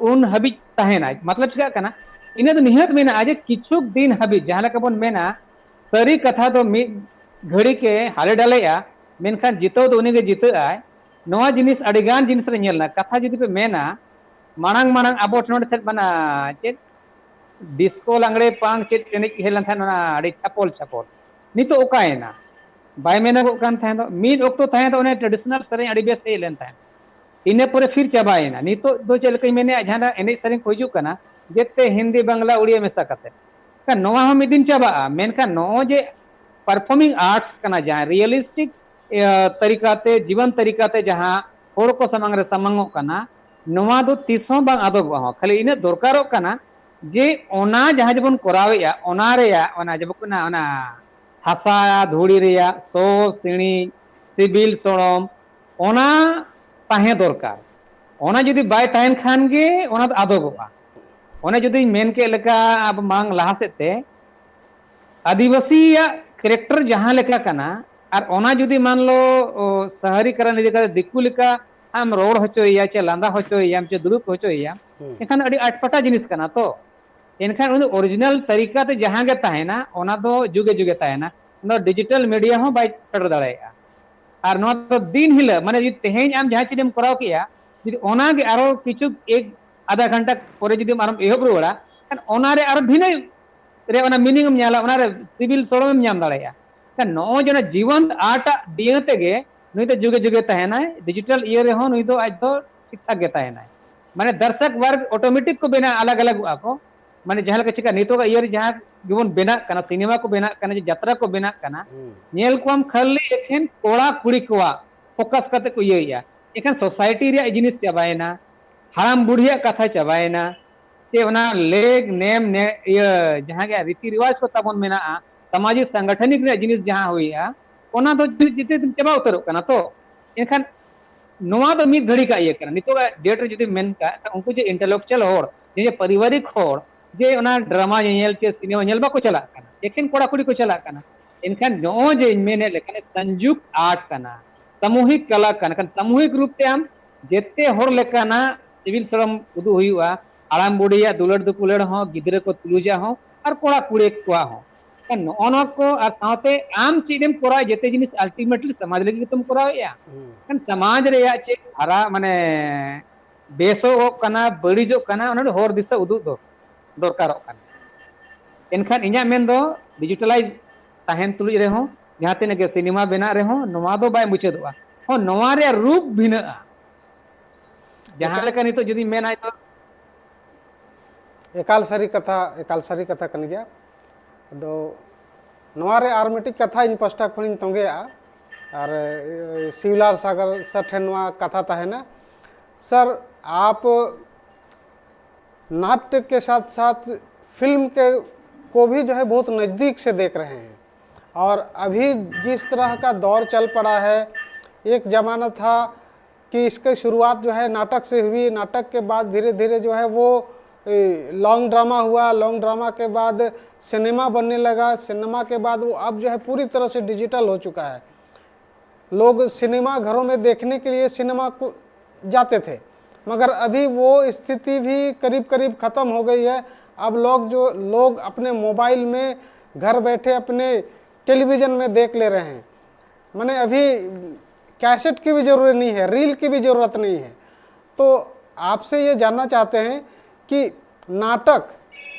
उन हबी तहेना मतलब चिका कना इने तो निहत मेना आज किछुक दिन हबी जहाँ लका बोन मेना सरी कथा तो मी घड़ी के हाले डालेया मेनखान जितो तो उनी के जितो आय नवा जिनिस अडिगान जिनिस रे नेलना कथा जुदी पे मेना मांग मांग अबो ठनोड सेट बना चेत डिस्को लांगड़े पांग चेत एने हेलन थान ना अड़ी छापोल छापोल नितो ओकायना बाय मेना को कान थान तो मीद ओक्तो थान तो उन्हें ट्रेडिशनल सरे अड़ी बेस ए लेन थान इने पूरे फिर चाबायना नितो दो चल कई मेने जहां एने सरे को हिजू कना जेते हिंदी बांग्ला उड़िया मेसा कते का नोवा हम मिदिन चाबा मेनका नो जे परफॉर्मिंग आर्ट्स कना जहां रियलिस्टिक तरीकाते जीवन तरीकाते जहां होड़ को समंग रे समंगो कना नोवा दो तीसों बांग आदोग हो खाली इने दरकारो कना जे ओना जहां जबन कोरावेया ओना रेया ओना जबकुना ओना हासा धूड़ी रेया सो सिणी सिबिल सोड़म ओना ताहे दरकार ओना जुदी बाय ताहेन खान गे ओना आदोगोगा ओना जुदी मेन के लेका अब मांग लहा सेते आदिवासी या कैरेक्टर जहां लेका कना और ओना जुदी मान लो शहरीकरण लेका दिक्कु लेका आम रोड होचोया चे लांदा होचोया चे दुरुप होचोया एखान अड़ी आटपटा जिनिस कना तो एनखान उन ओरिजिनल तरीका ते जहां गे ताहेना ओना दो जुगे जुगे ताहेना नो डिजिटल मीडिया हो बाय चढ़ दाड़ेया और नो तो दिन हिल माने जी तेहें आम जहां चीजें कराव किया जी ओना गे आरो किछु एक आधा घंटा परे जुदी आम एहब रुवाड़ा ओना रे आरो भिने रे ओना मीनिंग में ᱧᱮᱞᱟ ओना रे सिविल सोड़म में ᱧᱟᱢ दाड़ेया नो जना जीवन आर्ट दिए तेगे नुई तो जुगे जुगे तहेना डिजिटल इयर रे हो नुई तो आज तो ठीक ठाक गे तहेना माने दर्शक वर्ग ऑटोमेटिक को बेना अलग अलग आको माने जहां लका चिका नितो का इयर जहां जीवन बेना कना सिनेमा को बेना कना यात्रा को बेना कना नेल को हम खाली एखेन कोड़ा कुड़ी कोआ फोकस करते को इया एखन सोसाइटी रे जिनिस चाबायना हाराम बुढ़िया कथा चाबायना ते ओना लेग नेम ने जहां के रीति रिवाज को तबन मेना सामाजिक संगठनिक रे जिनिस जहां हुइया ओना तो जिते चाबा उतरो कना तो एखन नोवा तो मिद घड़ी का ये कना नितो का डेट रे जुदी मेन का उनको जे इंटेलेक्चुअल होड़ जे पारिवारिक होड़ जे ओना ड्रामा नेल के सिनेमा नेल बा को चला कना एखन कोड़ा कुड़ी को चला कना इनखान नो जे मेने लेखन संयुक्त आर्ट कना सामूहिक कला कना सामूहिक रूप ते हम जेते होड़ लेकाना सिविल सोड़म उदु हुआ आराम बुढ़िया दुलड़ दुपुलड़ हो गिद्रे को तुलुजा हो और कोड़ा कुड़ी को हो नो को और साथे आम चीजें कोरा जेते जिनिस अल्टीमेटली समाज लगी तुम कोराया समाज रे चे हरा माने बेसो कना बड़ीजो कना ओना होर दिशा उदु दो दरकारो कना एनखान इन्या मेन दो डिजिटलाइज ताहेन तुलुज रे हो जहां तिने के सिनेमा बेना रे हो नोवा दो बाय मुचेदवा हो नोवा रे रूप भिना जहां लेका नितो जदी मेन आय तो एकाल सारी कथा कन गया दो नोवा रे आर मिटी कथा इन पस्टा खन तंगे और शिवलाल सागर सर ठेन नोवा कथा ताहेना सर आप नाट्य के साथ साथ फिल्म के को भी जो है बहुत नज़दीक से देख रहे हैं और अभी जिस तरह का दौर चल पड़ा है एक ज़माना था कि इसकी शुरुआत जो है नाटक से हुई नाटक के बाद धीरे धीरे जो है वो लॉन्ग ड्रामा हुआ लॉन्ग ड्रामा के बाद सिनेमा बनने लगा सिनेमा के बाद वो अब जो है पूरी तरह से डिजिटल हो चुका है लोग सिनेमा घरों में देखने के लिए सिनेमा को जाते थे मगर अभी वो स्थिति भी करीब करीब ख़त्म हो गई है अब लोग अपने मोबाइल में घर बैठे अपने टेलीविज़न में देख ले रहे हैं माने अभी कैसेट की भी ज़रूरत नहीं है, रील की भी ज़रूरत नहीं है। तो आपसे ये जानना चाहते हैं कि नाटक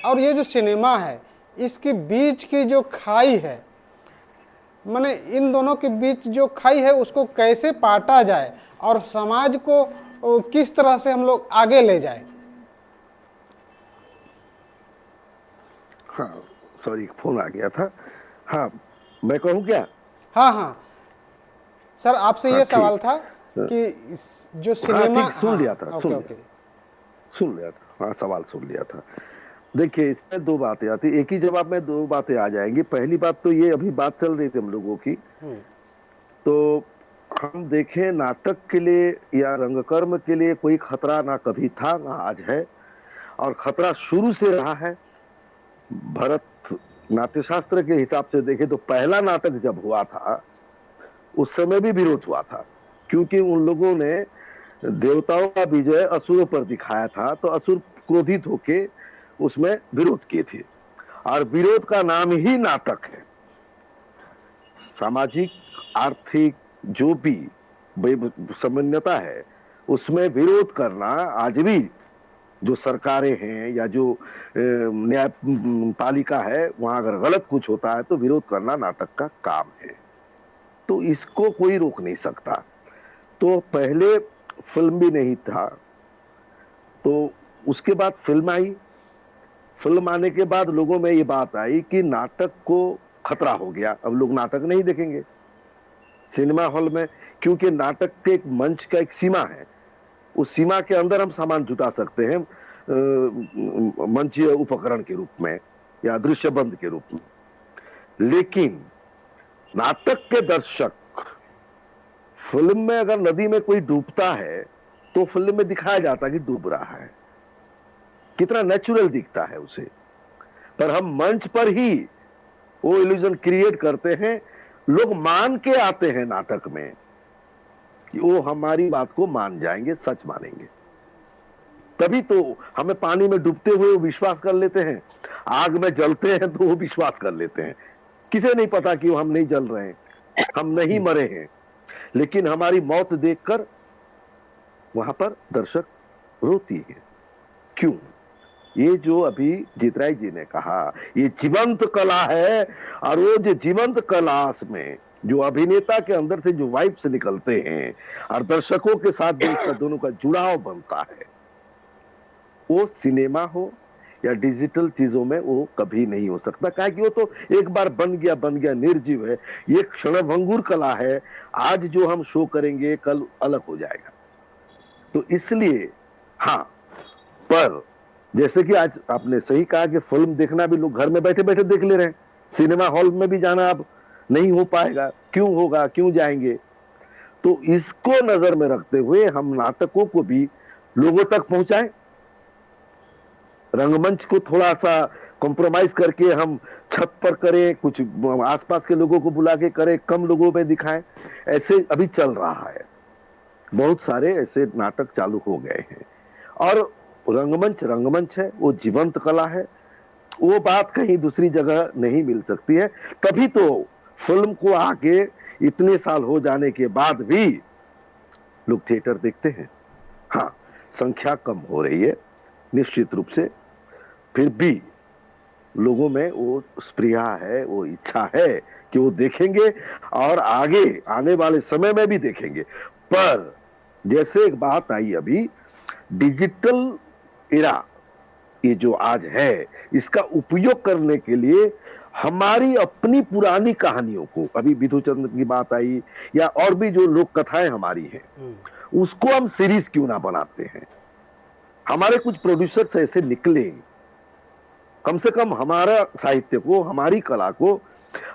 और ये जो सिनेमा है, इसके बीच की जो खाई है, माने इन दोनों के बीच जो खाई है उसको कैसे पाटा जाए और समाज को किस तरह से हम लोग आगे ले जाए। हाँ, सॉरी फोन आ गया था। हाँ, मैं कहूँ क्या? हाँ हाँ सर, आपसे हाँ, ये ठीक। सवाल था कि जो सिनेमा, ठीक, सुन लिया था, ओके ओके, सुन लिया था। हाँ, सवाल सुन लिया था। देखिए, इसमें दो बातें आती, एक ही जवाब में दो बातें आ जाएंगी। पहली बात तो ये, अभी बात चल रही थी हम लोगों की, तो हम देखें नाटक के लिए या रंगकर्म के लिए कोई खतरा ना कभी था ना आज है, और खतरा शुरू से रहा है। भरत नाट्यशास्त्र के हिसाब से देखें तो पहला नाटक जब हुआ था उस समय भी विरोध हुआ था, क्योंकि उन लोगों ने देवताओं का विजय असुरों पर दिखाया था, तो असुर क्रोधित होके उसमें विरोध किए थे, और विरोध का नाम ही नाटक है। सामाजिक आर्थिक जो भी सामान्यता है उसमें विरोध करना आज भी जो सरकारें हैं या जो न्याय पालिका है, वहां अगर गलत कुछ होता है तो विरोध करना नाटक का काम है, तो इसको कोई रोक नहीं सकता। तो पहले फिल्म भी नहीं था, तो उसके बाद फिल्म आई। फिल्म आने के बाद लोगों में ये बात आई कि नाटक को खतरा हो गया, अब लोग नाटक नहीं देखेंगे सिनेमा हॉल में, क्योंकि नाटक के एक मंच का एक सीमा है, उस सीमा के अंदर हम सामान जुटा सकते हैं मंचीय उपकरण के रूप में या दृश्य बंद के रूप में। लेकिन नाटक के दर्शक फिल्म में अगर नदी में कोई डूबता है तो फिल्म में दिखाया जाता है कि डूब रहा है, कितना नेचुरल दिखता है उसे, पर हम मंच पर ही वो इल्यूजन क्रिएट करते हैं। लोग मान के आते हैं नाटक में कि वो हमारी बात को मान जाएंगे, सच मानेंगे, तभी तो हमें पानी में डूबते हुए वो विश्वास कर लेते हैं, आग में जलते हैं तो वो विश्वास कर लेते हैं। किसे नहीं पता कि हम नहीं जल रहे हैं, हम नहीं मरे हैं, लेकिन हमारी मौत देखकर वहां पर दर्शक रोती है। क्यों? ये जो अभी जीतराय जी ने कहा, ये जीवंत कला है, और वो जो जीवंत कला में जो अभिनेता के अंदर से जो वाइब्स निकलते हैं और दर्शकों के साथ जो उसका दोनों का जुड़ाव बनता है, वो सिनेमा हो या डिजिटल चीजों में वो कभी नहीं हो सकता, क्या कि वो तो एक बार बन गया निर्जीव है, ये क्षणभंगुर कला है। आज जो हम शो करेंगे कल अलग हो जाएगा, तो इसलिए हाँ। पर जैसे कि आज आपने सही कहा कि फिल्म देखना भी लोग घर में बैठे बैठे देख ले रहे हैं, सिनेमा हॉल में भी जाना अब नहीं हो पाएगा, क्यों होगा, क्यों जाएंगे? तो इसको नजर में रखते हुए हम नाटकों को भी लोगों तक पहुंचाएं, रंगमंच को थोड़ा सा कॉम्प्रोमाइज करके हम छत पर करें, कुछ आसपास के लोगों को बुला के करें, कम लोगों में दिखाएं, ऐसे अभी चल रहा है। बहुत सारे ऐसे नाटक चालू हो गए हैं, और रंगमंच है, वो जीवंत कला है, वो बात कहीं दूसरी जगह नहीं मिल सकती है। तभी तो फिल्म को आके इतने साल हो जाने के बाद भी लोग थिएटर देखते हैं। हाँ, संख्या कम हो रही है निश्चित रूप से, फिर भी लोगों में वो स्प्रिया है, वो इच्छा है कि वो देखेंगे और आगे आने वाले समय में भी देखेंगे। पर जैसे एक बात आई अभी, डिजिटल एरा ये जो आज है, इसका उपयोग करने के लिए हमारी अपनी पुरानी कहानियों को, अभी विधुचंद्र की बात आई या और भी जो लोक कथाएं हमारी हैं, उसको हम सीरीज क्यों ना बनाते हैं? हमारे कुछ प्रोड्यूसर्स ऐसे निकले, कम से कम हमारा साहित्य को, हमारी कला को,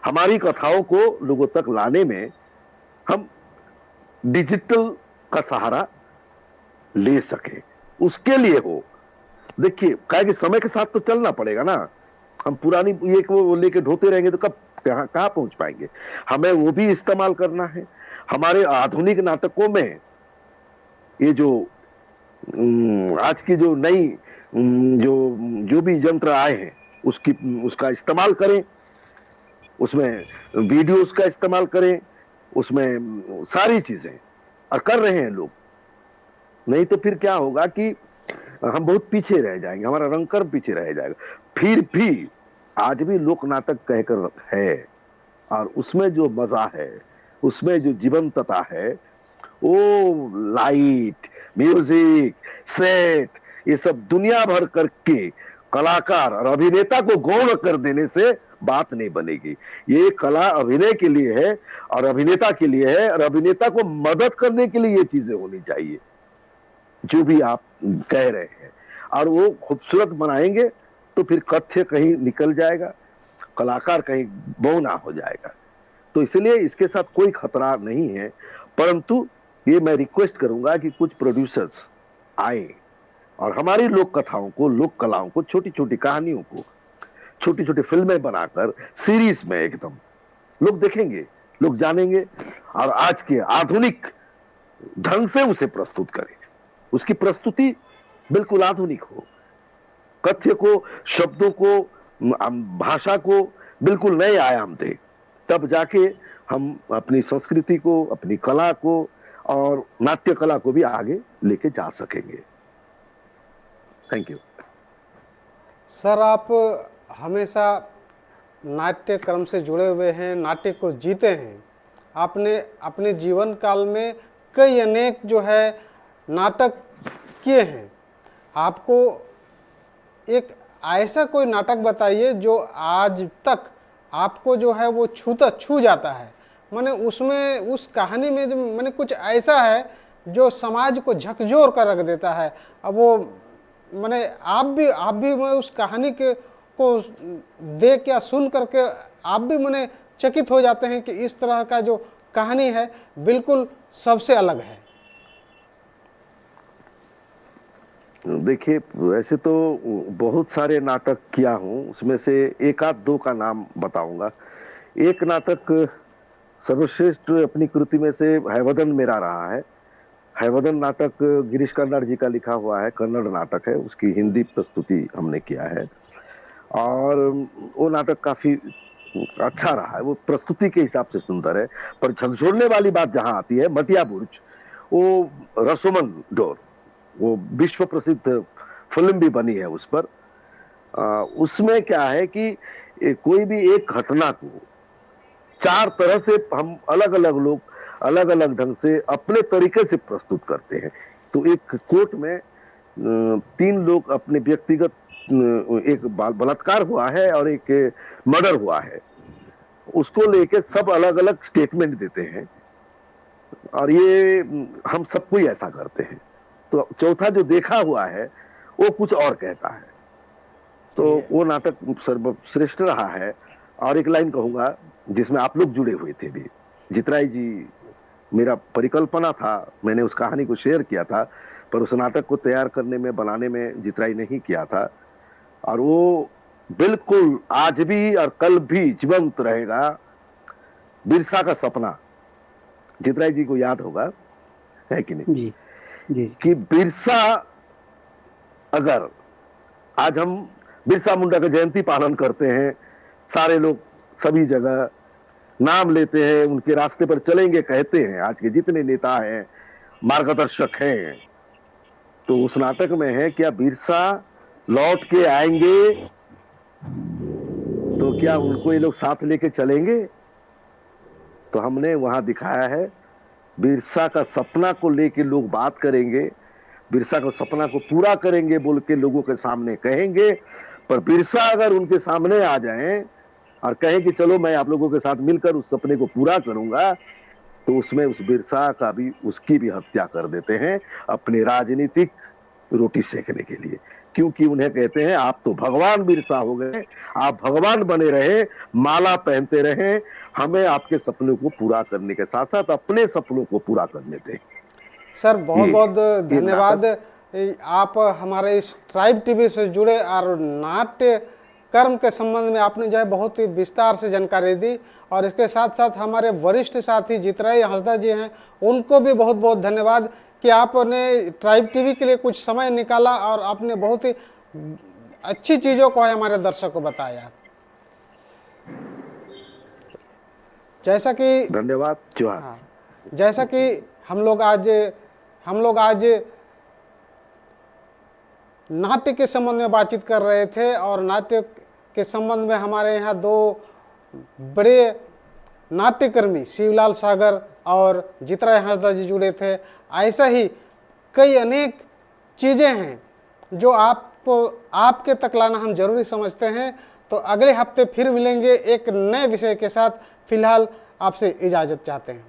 हमारी कथाओं को लोगों तक लाने में हम डिजिटल का सहारा ले सके, उसके लिए हो। देखिए, क्या कि समय के साथ तो चलना पड़ेगा ना, हम पुरानी ये वो लेके ढोते रहेंगे तो कब कहां पहुंच पाएंगे? हमें वो भी इस्तेमाल करना है। हमारे आधुनिक नाटकों में ये जो आज की जो नई जो भी यंत्र आए हैं उसका इस्तेमाल करें, उसमें वीडियोस का इस्तेमाल करें, उसमें सारी चीजें, और कर रहे हैं लोग। नहीं तो फिर क्या होगा कि हम बहुत पीछे रह जाएंगे, हमारा रंगकर्म पीछे रह जाएगा। फिर भी आज भी लोक नाटक कहकर है, और उसमें जो मजा है, उसमें जो जीवंतता है, वो लाइट, म्यूजिक, सेट, ये सब दुनिया भर करके कलाकार और अभिनेता को गौण कर देने से बात नहीं बनेगी। ये कला अभिनय के लिए है और अभिनेता के लिए है, और अभिनेता को मदद करने के लिए ये चीजें होनी चाहिए जो भी आप कह रहे हैं। और वो खूबसूरत बनाएंगे तो फिर कथ्य कहीं निकल जाएगा, कलाकार कहीं बौना हो जाएगा। तो इसलिए इसके साथ कोई खतरा नहीं है, परंतु ये मैं रिक्वेस्ट करूंगा कि कुछ प्रोड्यूसर्स आए और हमारी लोक कथाओं को, लोक कलाओं को, छोटी छोटी कहानियों को छोटी छोटी फिल्में बनाकर सीरीज में एकदम लोग देखेंगे, लोग जानेंगे, और आज के आधुनिक ढंग से उसे प्रस्तुत करें। उसकी प्रस्तुति बिल्कुल आधुनिक हो, कथ्य को, शब्दों को, भाषा को बिल्कुल नए आयाम दे, तब जाके हम अपनी संस्कृति को, अपनी कला को और नाट्य कला को भी आगे लेके जा सकेंगे। Thank you sir. आप हमेशा नाट्य क्रम से जुड़े हुए हैं, नाट्य को जीते हैं। आपने अपने जीवन काल में कई अनेक जो है नाटक किए हैं। आपको एक ऐसा कोई नाटक बताइए जो आज तक आपको जो है वो छू जाता है, माने उसमें, उस कहानी में जो माने कुछ ऐसा है जो समाज को झकझोर कर रख देता है। अब वो माने आप भी मैं उस कहानी के को देख या सुन करके आप भी माने चकित हो जाते हैं कि इस तरह का जो कहानी है बिल्कुल सबसे अलग है। देखिए, वैसे तो बहुत सारे नाटक किया हूं, उसमें से एक आध दो का नाम बताऊंगा। एक नाटक सर्वश्रेष्ठ अपनी कृति में से हैवदन मेरा रहा है। हैवदन नाटक गिरीश कर्नाड जी का लिखा हुआ है, कन्नड़ नाटक है, उसकी हिंदी प्रस्तुति हमने किया है, और वो नाटक काफी अच्छा रहा है। वो प्रस्तुति के हिसाब से सुंदर है, पर झकझोरने वाली बात जहां आती है, मटिया बुर्ज, वो रसोमन डोर, वो विश्व प्रसिद्ध फिल्म भी बनी है उस पर। उसमें क्या है कि कोई भी एक घटना को चार तरह से हम अलग अलग लोग अलग अलग ढंग से अपने तरीके से प्रस्तुत करते हैं। तो एक कोर्ट में तीन लोग अपने व्यक्तिगत, एक बलात्कार हुआ है और एक मर्डर हुआ है, उसको लेके सब अलग अलग स्टेटमेंट देते हैं, और ये हम सब कोई ऐसा करते हैं। तो चौथा जो देखा हुआ है वो कुछ और कहता है। तो वो नाटक सर्वश्रेष्ठ रहा है। और एक लाइन कहूंगा जिसमें आप लोग जुड़े हुए थे भी, जितराई जी, मेरा परिकल्पना था, मैंने उस कहानी को शेयर किया था, पर उस नाटक को तैयार करने में, बनाने में जितराई नहीं किया था, और वो बिल्कुल आज भी और कल भी जीवंत रहेगा। बिरसा का सपना, जितराई जी को याद होगा, है कि नहीं? जी जी। कि बिरसा, अगर आज हम बिरसा मुंडा का जयंती पालन करते हैं, सारे लोग सभी जगह नाम लेते हैं, उनके रास्ते पर चलेंगे कहते हैं, आज के जितने नेता हैं, मार्गदर्शक हैं, तो उस नाटक में है क्या बिरसा लौट के आएंगे तो क्या उनको ये लोग साथ लेके चलेंगे? तो हमने वहां दिखाया है, बिरसा का सपना को लेके लोग बात करेंगे, बिरसा का सपना को पूरा करेंगे बोल के लोगों के सामने कहेंगे, पर बिरसा अगर उनके सामने आ जाएं और कहें कि चलो मैं आप लोगों के साथ मिलकर उस सपने को पूरा करूंगा, तो उसमें उस बिरसा का भी, उसकी भी हत्या कर देते हैं अपने राजनीतिक रोटी सेकने के लिए। क्योंकि उन्हें कहते हैं आप तो भगवान बिरसा हो गए, आप भगवान बने रहे, माला पहनते रहे, हमें आपके सपनों को पूरा करने के साथ साथ अपने सपनों को पूरा करने दें। सर बहुत बहुत धन्यवाद। आप हमारे इस ट्राइब टीवी से जुड़े और नाट्य कर्म के संबंध में आपने जो है बहुत ही विस्तार से जानकारी दी, और इसके साथ साथ हमारे वरिष्ठ साथी जितराई हंसदा जी हैं, उनको भी बहुत बहुत धन्यवाद कि आपने ट्राइब टीवी के लिए कुछ समय निकाला और आपने बहुत ही अच्छी चीज़ों को हमारे दर्शकों को बताया। जैसा कि धन्यवाद जोहार। हाँ, जैसा कि हम लोग आज नाट्य के संबंध में बातचीत कर रहे थे और नाट्य के संबंध में हमारे यहाँ दो बड़े नाट्यकर्मी शिवलाल सागर और जितराय हांसदा जी जुड़े थे। ऐसा ही कई अनेक चीज़ें हैं जो आपके तक लाना हम जरूरी समझते हैं। तो अगले हफ्ते फिर मिलेंगे एक नए विषय के साथ। फिलहाल आपसे इजाज़त चाहते हैं।